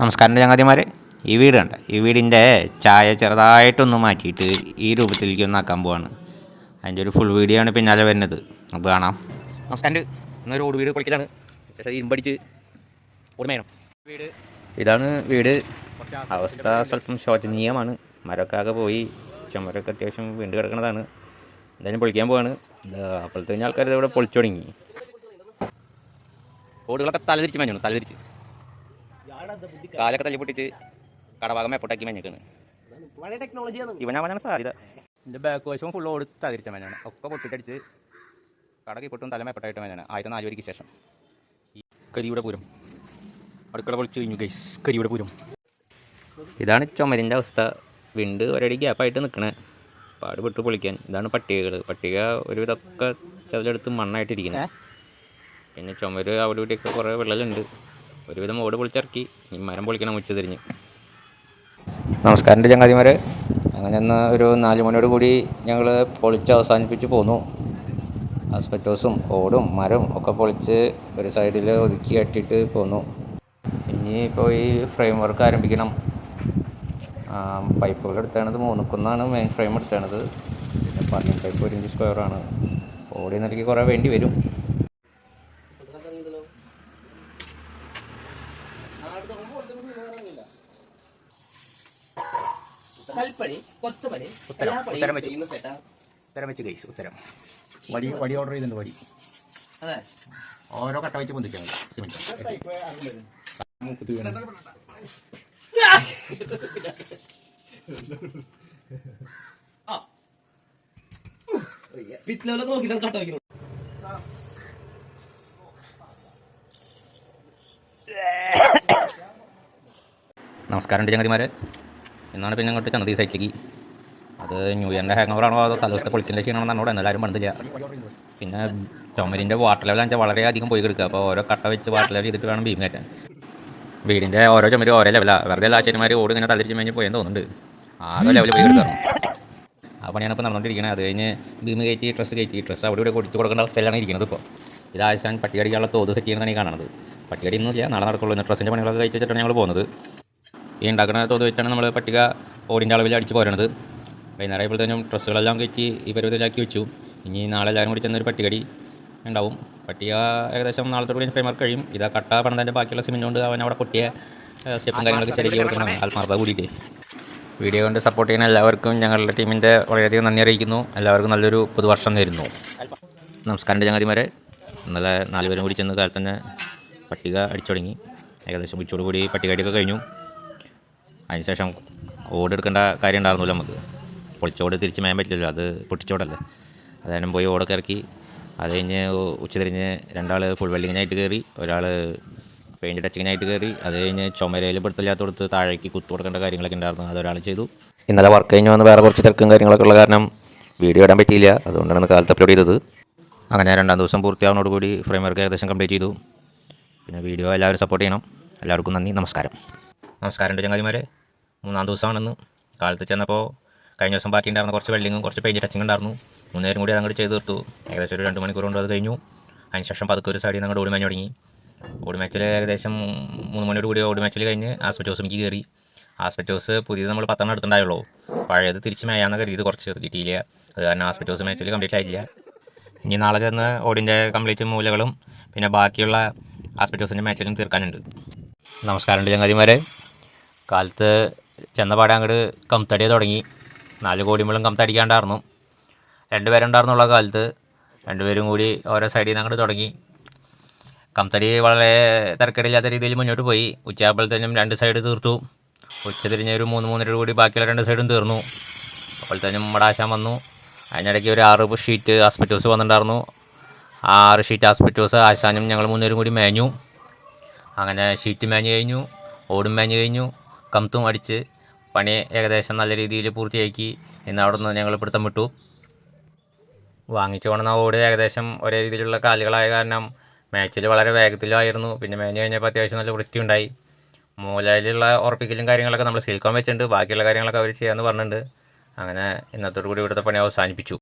നമസ്കാരം ചങ്ങാതിമാരെ, ഈ വീട് കണ്ട ഈ വീടിൻ്റെ ചായ ചെറുതായിട്ടൊന്ന് മാറ്റിയിട്ട് ഈ രൂപത്തിലേക്ക് ഒന്ന് ആക്കാൻ പോവാണ്. അതിൻ്റെ ഒരു ഫുൾ വീഡിയോ ആണ് പിന്നാലെ വരുന്നത്, അത് കാണാം. നമസ്കാരം. ഇന്നൊരു ഓട് വീട് പൊളിക്കലാണ്. ഇരുമ്പടിച്ച് ഓടുമേണം വീട്. ഇതാണ് വീട്. അവസ്ഥ സ്വല്പം ശോചനീയമാണ്. മരമൊക്കെ ആകെ പോയി, ചുമരൊക്കെ അത്യാവശ്യം വീണ്ടും കിടക്കുന്നതാണ്. എന്തായാലും പൊളിക്കാൻ പോവാണ്. അപ്പോഴത്തെ കഴിഞ്ഞ ആൾക്കാർ ഇവിടെ പൊളിച്ചു തുടങ്ങി. ഓടുകളൊക്കെ തലതിരിച്ച് മഞ്ഞു, തലതിരിച്ച് കാലൊക്കെ തല്ലിപ്പൊട്ടിച്ച് കടഭാഗം മേപ്പൊട്ടാക്കി മഞ്ഞക്കാണ്. ഇവനാവാനാണ് സാധ്യത. എൻ്റെ ബാക്ക് വശവും ഫുള്ള് ഓട് തതിരിച്ച മഞ്ഞാണ്. ഒക്കെ പൊട്ടിച്ചടിച്ച് കടക്കി പൊട്ടും തല മേപ്പൊട്ടായിട്ട് മഞ്ഞാണ്. 1004 ശേഷം ഈ കരിയുടെ പൂരം അടുക്കള പൊളിച്ച് കഴിഞ്ഞു ഗൈസ്. കരിയുടെ പൂരം ഇതാണ് ചുമരിൻ്റെ അവസ്ഥ. വിണ്ട് ഒരടി ഗ്യാപ്പായിട്ട് നിൽക്കണേ, പാടുപെട്ട് പൊളിക്കാൻ. ഇതാണ് പട്ടികകൾ. പട്ടിക ഒരുവിധമൊക്കെ ചതിലെടുത്ത് മണ്ണായിട്ടിരിക്കുന്നത്. പിന്നെ ചുമര് അവിടെ ഇവിടെയൊക്കെ കുറേ വിള്ളലുണ്ട്. ഒരുവിധം ഓട് പൊളിച്ചിറക്കി. ഈ മരം പൊളിക്കണം ഉച്ച തിരിഞ്ഞ്. നമസ്കാരം ചങ്ങാതിമാരെ. അങ്ങനെ ഒന്ന് ഒരു 4 മണിയോട് കൂടി ഞങ്ങൾ പൊളിച്ച് അവസാനിപ്പിച്ച് പോന്നു. ആസ്പെറ്റോസും ഓടും മരം ഒക്കെ പൊളിച്ച് ഒരു സൈഡിൽ ഒതുക്കി കെട്ടിയിട്ട് പോന്നു. ഇനിയിപ്പോൾ ഈ ഫ്രെയിം വർക്ക് ആരംഭിക്കണം. പൈപ്പുകൾ എടുത്തത് 3 കുന്നാണ് മെയിൻ ഫ്രെയിം എടുത്തത്. പിന്നെ പർണിങ് പൈപ്പ് 1 ഇഞ്ച് സ്ക്വയറാണ്. ഓടി നിലയ്ക്ക് കുറേ വേണ്ടി വരും. വടി ഓർഡർ ചെയ്തിട്ടുണ്ട്. വടി ഓരോ കട്ട വെച്ച് പൊന്തിക്കാൻ സിമെന്റ്. നമസ്കാരം ചങ്ങാതിമാരെ. എന്നാണ് പിന്നെ അങ്ങോട്ട് ചെന്നത് ഈ സൈറ്റിലേക്ക്. അത് ന്യൂ ഇയറിൻ്റെ ഹാങ് ഓവറാണോ അതോ തലേദിവസത്തെ പൊളിക്കിൻ്റെ ക്ഷീണമാണെന്ന് എന്നോട് എല്ലാവരും പറഞ്ഞില്ല. പിന്നെ ചുമരിൻ്റെ വാട്ടർ ലെവൽ വെച്ചാൽ വളരെയധികം പോയി കിടക്കുക. അപ്പോൾ ഓരോ കട്ട വെച്ച് വാട്ടർ ലെവൽ ചെയ്തിട്ട് വേണം ബീം കയറ്റാൻ. വീടിൻ്റെ ഓരോ ചുമരും ഓരോ ലെവലാണ്. വെറുതെ ആശാരിമാർ ഓട് ഇങ്ങനെ തലരിച്ച് കഴിഞ്ഞ് പോയെന്ന് തോന്നുന്നുണ്ട്. ആരോ ലെവൽ പോയി കിടക്കാറുണ്ട്. ആ പണിയാണ് ഇപ്പോൾ നടന്നുകൊണ്ടിരിക്കുന്നത്. അത് കഴിഞ്ഞ് ബീം കയറ്റി ഡ്രസ്സ് അവിടെ ഇവിടെ കൊടുത്തു കൊടുക്കേണ്ട അവസ്ഥയിലാണ് ഇരിക്കുന്നത്. ഇപ്പോൾ ഇത് ആശാൻ പട്ടികടിക്കാനുള്ള തോത് സെറ്റ് ചെയ്യുന്നതാണ് ഈ കാണുന്നത്. പട്ടികടിയൊന്നുമില്ല, നാളെ നടക്കുള്ളൂ. ഇന്ന് ഡ്രസ്സിൻ്റെ പണികളൊക്കെ കഴിച്ച് വെച്ചിട്ടാണ് ഞങ്ങൾ പോകുന്നത്. ഈ ഉണ്ടാക്കുന്ന തോത് വെച്ചാണ് നമ്മൾ പട്ടിക ഓടിൻ്റെ അളവിൽ അടിച്ച് പോരണത്. വൈകുന്നേരം ആയപ്പോഴത്തേനും ഡ്രസ്സുകളെല്ലാം കയറ്റി ഈ പരുവത്തിലാക്കി വെച്ചു. ഇനി നാളെ എല്ലാവരും കൂടി ചെന്നൊരു പട്ടികടി ഉണ്ടാവും. പട്ടിക ഏകദേശം നാളത്തെ കൂടി ഫ്രെയിം വർക്ക് കഴിയും. ഇതാ കട്ട പണിതതിൻ്റെ ബാക്കിയുള്ള സിമെൻ്റ് കൊണ്ട് അവൻ അവിടെ പൊട്ടിയ സ്റ്റെപ്പും കാര്യങ്ങളൊക്കെ ശരിയാക്കി കൊടുക്കണം. ആത്മാർത്ഥത കൂടിയിട്ട് വീഡിയോ കൊണ്ട് സപ്പോർട്ട് ചെയ്യുന്ന എല്ലാവർക്കും ഞങ്ങളുടെ ടീമിൻ്റെ വളരെയധികം നന്ദി അറിയിക്കുന്നു. എല്ലാവർക്കും നല്ലൊരു പുതുവർഷം നേരുന്നു. നമസ്കാരം ചങ്ങാതിമാരെ. ഇന്നലെ 4 പേരും കൂടി ചെന്ന് കാലത്ത് തന്നെ പട്ടിക അടിച്ചു തുടങ്ങി. ഏകദേശം ഉച്ചയോട് കൂടി പട്ടികടിയൊക്കെ കഴിഞ്ഞു. അതിനുശേഷം ഓടെടുക്കേണ്ട കാര്യം ഉണ്ടായിരുന്നില്ല നമുക്ക്. പൊളിച്ചോട് തിരിച്ച് മേയാൻ പറ്റില്ലല്ലോ, അത് പൊട്ടിച്ചോടല്ലേ. അതായത് പോയി ഓടൊക്കെ ഇറക്കി. അത് കഴിഞ്ഞ് ഉച്ചതിരിഞ്ഞ് 2 ആൾ ഫുൾ വെൽഡിങ്ങിനായിട്ട് കയറി, ഒരാൾ പെയിൻറ്റ് ടച്ചിങ്ങിനായിട്ട് കയറി. അത് കഴിഞ്ഞ് ചുമരയിൽ പെടുത്തില്ലാത്ത കൊടുത്ത് താഴേക്ക് കുത്തു കൊടുക്കേണ്ട കാര്യങ്ങളൊക്കെ ഉണ്ടായിരുന്നു, അതൊരാൾ ചെയ്തു. ഇന്നലെ വർക്ക് കഴിഞ്ഞ് വന്ന് വേറെ കുറച്ച് തിരക്കും കാര്യങ്ങളൊക്കെ ഉള്ള കാരണം വീഡിയോ ഇടാൻ പറ്റിയില്ല. അതുകൊണ്ടാണ് കാലത്ത് അപ്ലോഡ് ചെയ്തത്. അങ്ങനെ 2ാം ദിവസം പൂർത്തിയാവുന്നതോടുകൂടി ഫ്രെയിം വർക്ക് ഏകദേശം കംപ്ലീറ്റ് ചെയ്തു. പിന്നെ വീഡിയോ എല്ലാവരും സപ്പോർട്ട് ചെയ്യണം. എല്ലാവർക്കും നന്ദി, നമസ്കാരം. നമസ്കാരം ചങ്ങാതിമാരെ. 3ാം ദിവസമാണെന്ന്. കാലത്ത് ചെന്നപ്പോൾ കഴിഞ്ഞ ദിവസം ബാക്കി ഉണ്ടായിരുന്ന കുറച്ച് വെൽഡിങ്ങും കുറച്ച് പെയിൻറ്റ് ടച്ചിങ് ഉണ്ടായിരുന്നു. 3 നേരം കൂടി അങ്ങോട്ട് ചെയ്ത് തീർത്തു. ഏകദേശം ഒരു 2 മണിക്കൂർ കൊണ്ട് അത് കഴിഞ്ഞു. അതിനുശേഷം പതുക്കെ ഒരു സൈഡിൽ നിന്ന് ഓടി മാച്ച് തുടങ്ങി. ഓടി മാച്ചിൽ ഏകദേശം 3 മണിയോട് കൂടി ഓടി മാച്ചിൽ കഴിഞ്ഞ് ആസ്പെറ്റോസ് എനിക്ക് കയറി. ആസ്പെറ്റോസ് പുതിയത് നമ്മൾ 10 എടുത്തിട്ടുണ്ടായുള്ളൂ. പഴയത് തിരിച്ച് മേയാന്ന് കരുതി കുറച്ച് കിട്ടിയില്ല. അത് കാരണം ആസ്പെറ്റോസ് മാച്ചിൽ കംപ്ലീറ്റ് ആയില്ല. ഇനി നാളെ ചെന്ന് ഓടിൻ്റെ കംപ്ലീറ്റ് മൂലകളും പിന്നെ ബാക്കിയുള്ള ആസ്പെറ്റോസിൻ്റെ മാച്ചിലും തീർക്കാനുണ്ട്. നമസ്കാരം ചങ്ങാതിമാരെ. കാലത്ത് ചെന്നപാടെ അങ്ങോട്ട് കംതടി തുടങ്ങി. 4 കോടിമ്പളും കംതടിക്കാണ്ടായിരുന്നു. 2 പേരുണ്ടായിരുന്നുള്ള കാലത്ത് 2 പേരും കൂടി ഓരോ സൈഡിൽ നിന്ന് അങ്ങോട്ട് തുടങ്ങി. കംതടി വളരെ തിരക്കേടില്ലാത്ത രീതിയിൽ മുന്നോട്ട് പോയി. ഉച്ചയാകുമ്പോഴത്തേനും 2 സൈഡ് തീർത്തു. ഉച്ച തിരിഞ്ഞ് ഒരു 3-3:30 കൂടി ബാക്കിയുള്ള 2 സൈഡും തീർന്നു. അപ്പോഴത്തേനും മടാശാൻ വന്നു. അതിനിടയ്ക്ക് ഒരു 6 ഷീറ്റ് ആസ്പെറ്റോസ് വന്നിട്ടുണ്ടായിരുന്നു. ആ 6 ഷീറ്റ് ആസ്പെറ്റോസ് ആശാനും ഞങ്ങൾ 3 പേരും കൂടി മേഞ്ഞു. അങ്ങനെ ഷീറ്റ് മേഞ്ഞ് കഴിഞ്ഞു, ഓടും മേഞ്ഞ് കഴിഞ്ഞു, കംത്തും അടിച്ച് പണി ഏകദേശം നല്ല രീതിയിൽ പൂർത്തിയാക്കി. ഇന്ന് അവിടെ നിന്ന് ഞങ്ങൾ പിടുത്തം വിട്ടു. വാങ്ങിച്ചു കൊണ്ടുവന്ന ഓട് ഏകദേശം ഒരേ രീതിയിലുള്ള കാലുകളായ കാരണം മാച്ചിൽ വളരെ വേഗത്തിലായിരുന്നു. പിന്നെ മേഞ്ഞ് കഴിഞ്ഞപ്പോൾ അത്യാവശ്യം നല്ല വൃത്തി ഉണ്ടായി. മൂലയിലുള്ള ഉറപ്പിക്കലും കാര്യങ്ങളൊക്കെ നമ്മൾ സിൽക്കോൺ വെച്ചിട്ടുണ്ട്. ബാക്കിയുള്ള കാര്യങ്ങളൊക്കെ അവർ ചെയ്യാമെന്ന് പറഞ്ഞിട്ടുണ്ട്. അങ്ങനെ ഇന്നത്തോടു കൂടി ഇവിടുത്തെ പണി അവസാനിപ്പിച്ചു.